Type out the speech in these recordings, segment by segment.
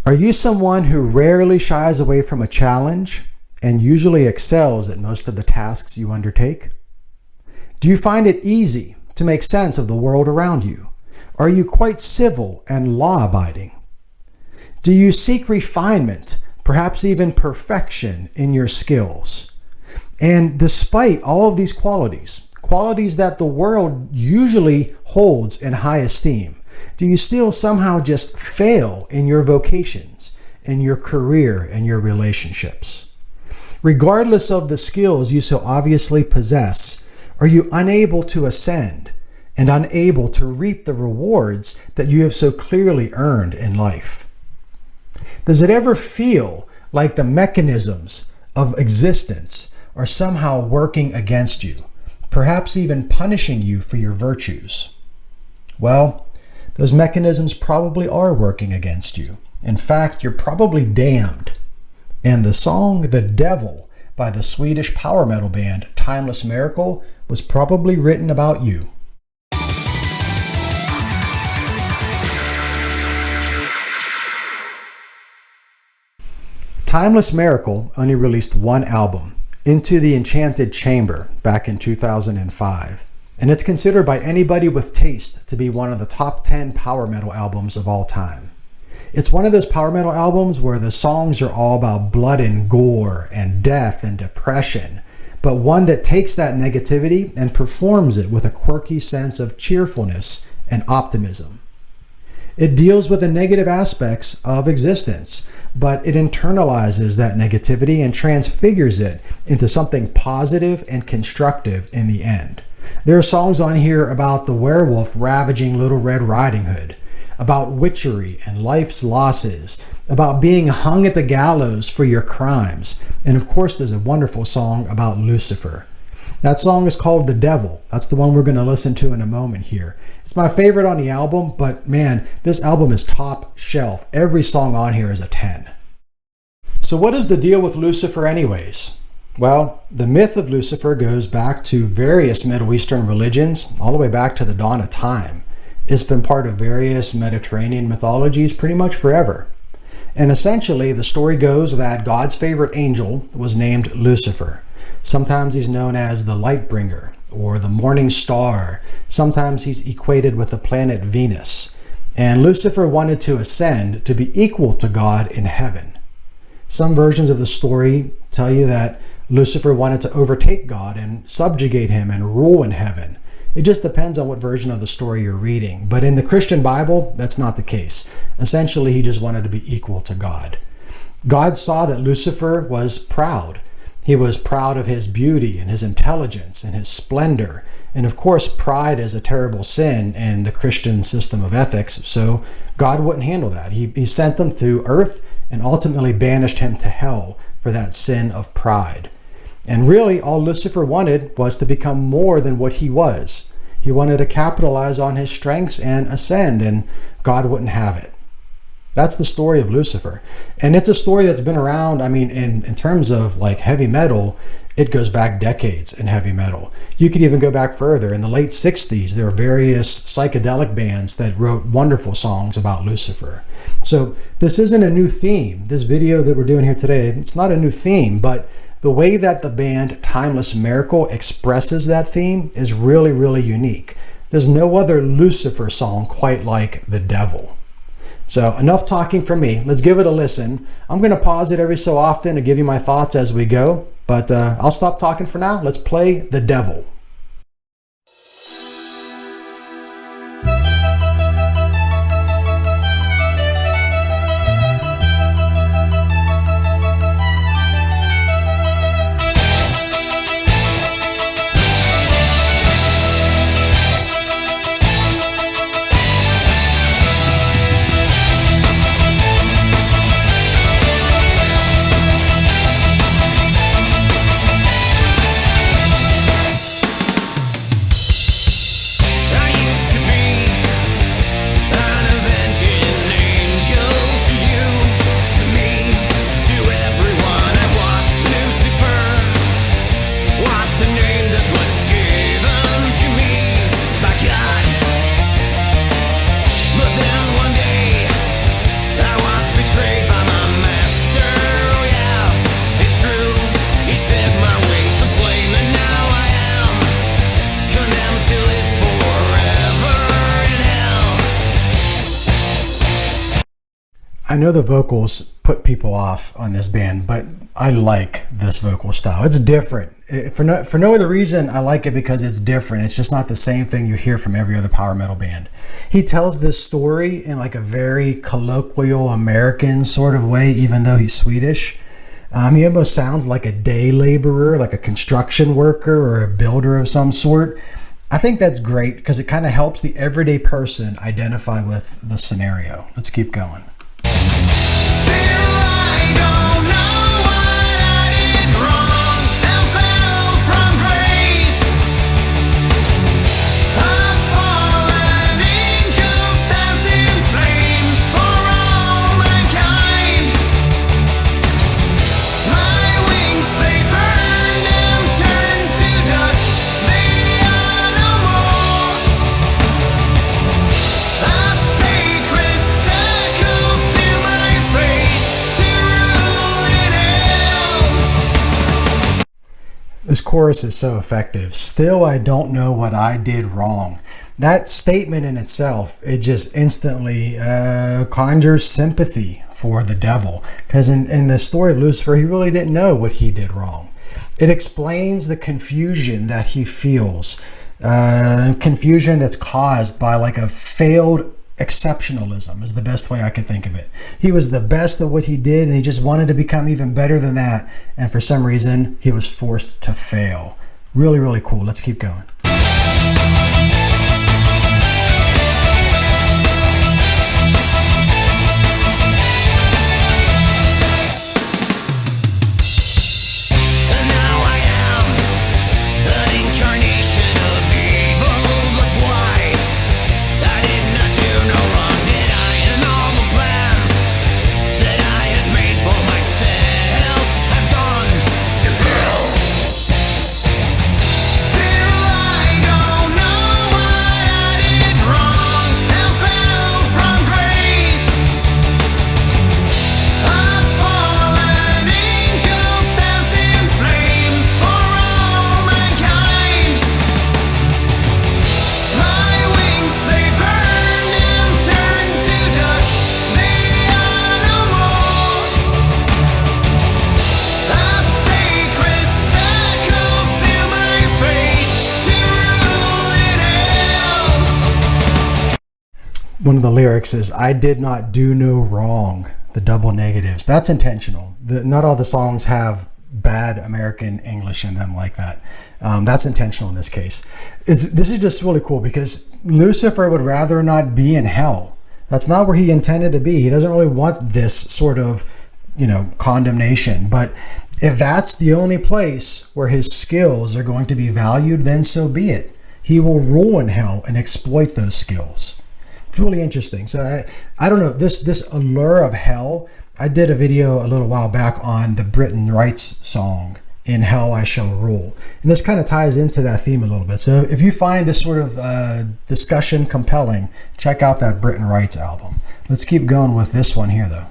Are you someone who rarely shies away from a challenge and usually excels at most of the tasks you undertake? Do you find it easy to make sense of the world around you? Are you quite civil and law-abiding? Do you seek refinement, perhaps even perfection in your skills? And despite all of these qualities that the world usually holds in high esteem, do you still somehow just fail in your vocations, in your career, and your relationships? Regardless of the skills you so obviously possess, are you unable to ascend and unable to reap the rewards that you have so clearly earned in life? Does it ever feel like the mechanisms of existence are somehow working against you, perhaps even punishing you for your virtues? Well, those mechanisms probably are working against you. In fact, you're probably damned. And the song "The Devil" by the Swedish power metal band Timeless Miracle was probably written about you. Timeless Miracle only released one album, Into the Enchanted Chamber, back in 2005. And it's considered by anybody with taste to be one of the top 10 power metal albums of all time. It's one of those power metal albums where the songs are all about blood and gore and death and depression, but one that takes that negativity and performs it with a quirky sense of cheerfulness and optimism. It deals with the negative aspects of existence, but it internalizes that negativity and transfigures it into something positive and constructive in the end. There are songs on here about the werewolf ravaging Little Red Riding Hood, about witchery and life's losses, about being hung at the gallows for your crimes, and of course there's a wonderful song about Lucifer. That song is called "The Devil." That's the one we're going to listen to in a moment here. It's my favorite on the album, but man, this album is top shelf. Every song on here is a 10. So what is the deal with Lucifer anyways? Well, the myth of Lucifer goes back to various Middle Eastern religions, all the way back to the dawn of time. It's been part of various Mediterranean mythologies pretty much forever. And essentially, the story goes that God's favorite angel was named Lucifer. Sometimes he's known as the light bringer or the morning star. Sometimes he's equated with the planet Venus. And Lucifer wanted to ascend to be equal to God in heaven. Some versions of the story tell you that Lucifer wanted to overtake God and subjugate him and rule in heaven. It just depends on what version of the story you're reading. But in the Christian Bible, that's not the case. Essentially, he just wanted to be equal to God. God saw that Lucifer was proud. He was proud of his beauty and his intelligence and his splendor. And of course, pride is a terrible sin in the Christian system of ethics. So God wouldn't handle that. He sent him to earth and ultimately banished him to hell for that sin of pride. And really, all Lucifer wanted was to become more than what he was. He wanted to capitalize on his strengths and ascend, and God wouldn't have it. That's the story of Lucifer. And it's a story that's been around, in terms of like heavy metal, it goes back decades in heavy metal. You could even go back further. In the late 60s, there were various psychedelic bands that wrote wonderful songs about Lucifer. So this isn't a new theme. This video that we're doing here today, it's not a new theme, but the way that the band Timeless Miracle expresses that theme is really, really unique. There's no other Lucifer song quite like "The Devil." So enough talking from me. Let's give it a listen. I'm going to pause it every so often to give you my thoughts as we go, but I'll stop talking for now. Let's play "The Devil." I know the vocals put people off on this band, but I like this vocal style. It's different. For no other reason, I like it because it's different. It's just not the same thing you hear from every other power metal band. He tells this story in like a very colloquial American sort of way, even though he's Swedish. He almost sounds like a day laborer, like a construction worker or a builder of some sort. I think that's great because it kind of helps the everyday person identify with the scenario. Let's keep going. This chorus is so effective. Still, I don't know what I did wrong. That statement in itself, it just instantly conjures sympathy for the devil. Because in the story of Lucifer, he really didn't know what he did wrong. It explains the confusion that he feels. Confusion that's caused by like a failed exceptionalism is the best way I could think of it. He was the best at what he did and he just wanted to become even better than that. And for some reason, he was forced to fail. Really, really cool. Let's keep going. One of the lyrics is, I did not do no wrong, the double negatives. That's intentional. Not all the songs have bad American English in them like that. That's intentional in this case. This is just really cool because Lucifer would rather not be in hell. That's not where he intended to be. He doesn't really want this sort of, condemnation. But if that's the only place where his skills are going to be valued, then so be it. He will rule in hell and exploit those skills. It's really interesting. So I don't know, this allure of hell, I did a video a little while back on the Britton Wrights song, In Hell I Shall Rule. And this kind of ties into that theme a little bit. So if you find this sort of discussion compelling, check out that Britton Wrights album. Let's keep going with this one here though.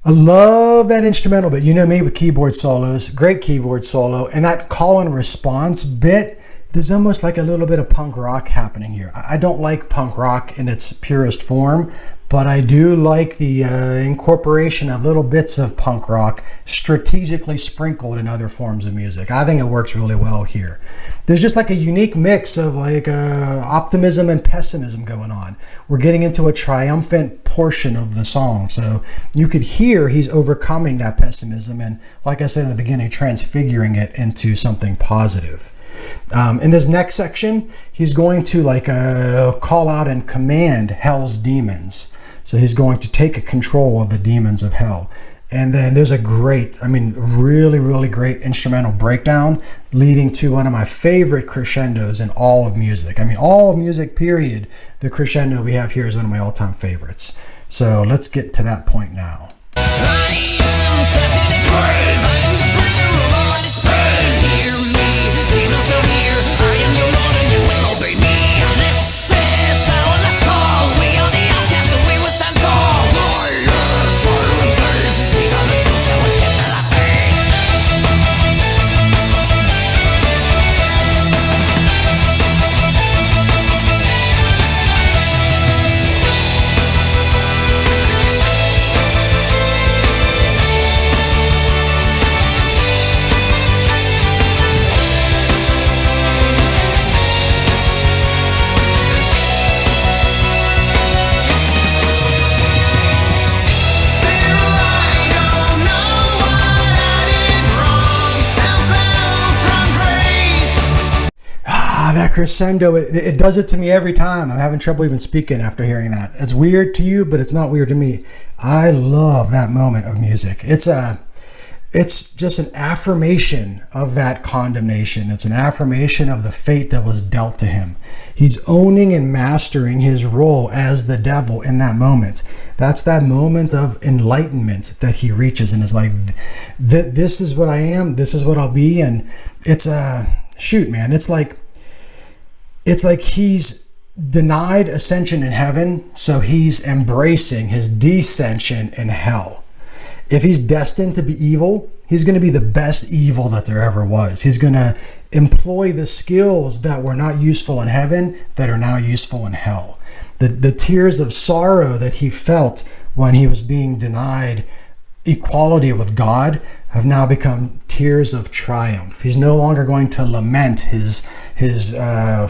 I love that instrumental bit. You know me with keyboard solos, great keyboard solo, and that call and response bit, there's almost like a little bit of punk rock happening here. I don't like punk rock in its purest form, but I do like the incorporation of little bits of punk rock strategically sprinkled in other forms of music. I think it works really well here. There's just like a unique mix of like optimism and pessimism going on. We're getting into a triumphant portion of the song. So you could hear he's overcoming that pessimism and, like I said in the beginning, transfiguring it into something positive. In this next section, he's going to call out and command hell's demons. So he's going to take control of the demons of hell. And then there's a really, really great instrumental breakdown leading to one of my favorite crescendos in all of music. All of music, period. The crescendo we have here is one of my all-time favorites. So let's get to that point now. That crescendo, it does it to me every time. I'm having trouble even speaking after hearing that. It's weird to you, but it's not weird to me. I love that moment of music. It's just an affirmation of that condemnation. It's an affirmation of the fate that was dealt to him. He's owning and mastering his role as the devil in that moment. That's that moment of enlightenment that he reaches and is like, this is what I am, this is what I'll be. And it's it's like he's denied ascension in heaven, so he's embracing his descension in hell. If he's destined to be evil, he's going to be the best evil that there ever was. He's going to employ the skills that were not useful in heaven that are now useful in hell. The tears of sorrow that he felt when he was being denied equality with God have now become tears of triumph. He's no longer going to lament his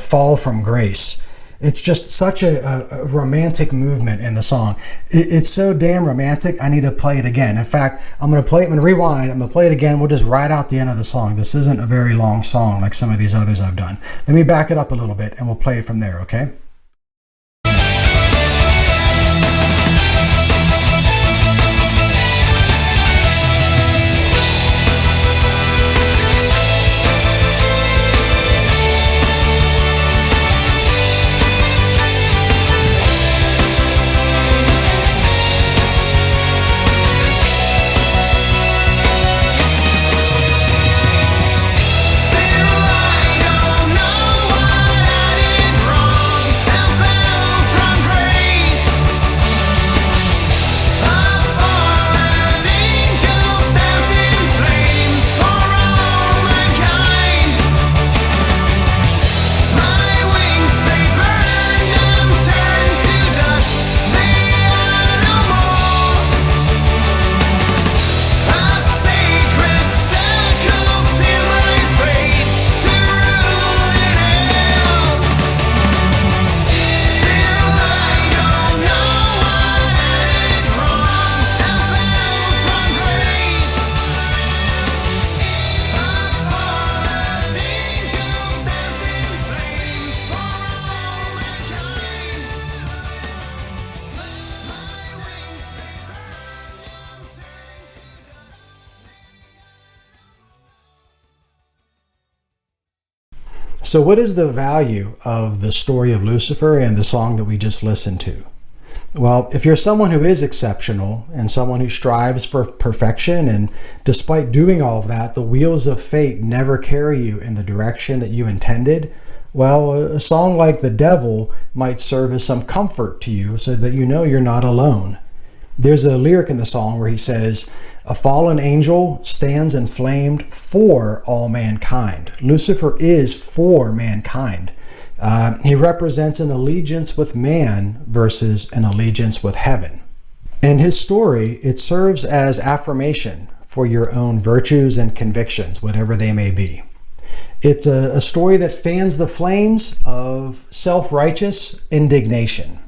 fall from grace. It's just such a romantic movement in the song. It's so damn romantic, I need to play it again. In fact, I'm going to rewind, I'm going to play it again. We'll just ride out the end of the song. This isn't a very long song like some of these others I've done. Let me back it up a little bit and we'll play it from there, okay? So what is the value of the story of Lucifer and the song that we just listened to? Well, if you're someone who is exceptional and someone who strives for perfection, and despite doing all of that, the wheels of fate never carry you in the direction that you intended, well, a song like The Devil might serve as some comfort to you so that you know you're not alone. There's a lyric in the song where he says, "A fallen angel stands inflamed for all mankind." Lucifer is for mankind. He represents an allegiance with man versus an allegiance with heaven. And his story, it serves as affirmation for your own virtues and convictions, whatever they may be. It's a story that fans the flames of self-righteous indignation.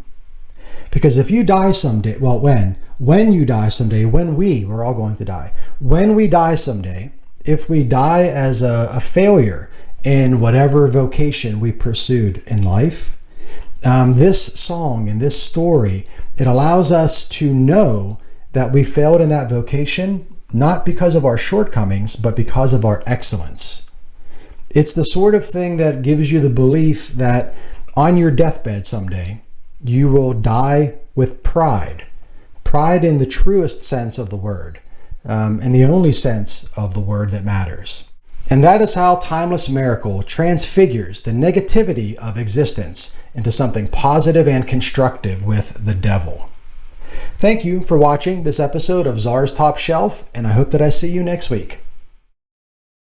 Because if you die someday, well, when you die someday, we're all going to die. When we die someday, if we die as a failure in whatever vocation we pursued in life, this song and this story, it allows us to know that we failed in that vocation, not because of our shortcomings, but because of our excellence. It's the sort of thing that gives you the belief that on your deathbed someday, you will die with pride. Pride in the truest sense of the word, and the only sense of the word that matters. And that is how Timeless Miracle transfigures the negativity of existence into something positive and constructive with the devil. Thank you for watching this episode of Czar's Top Shelf, and I hope that I see you next week.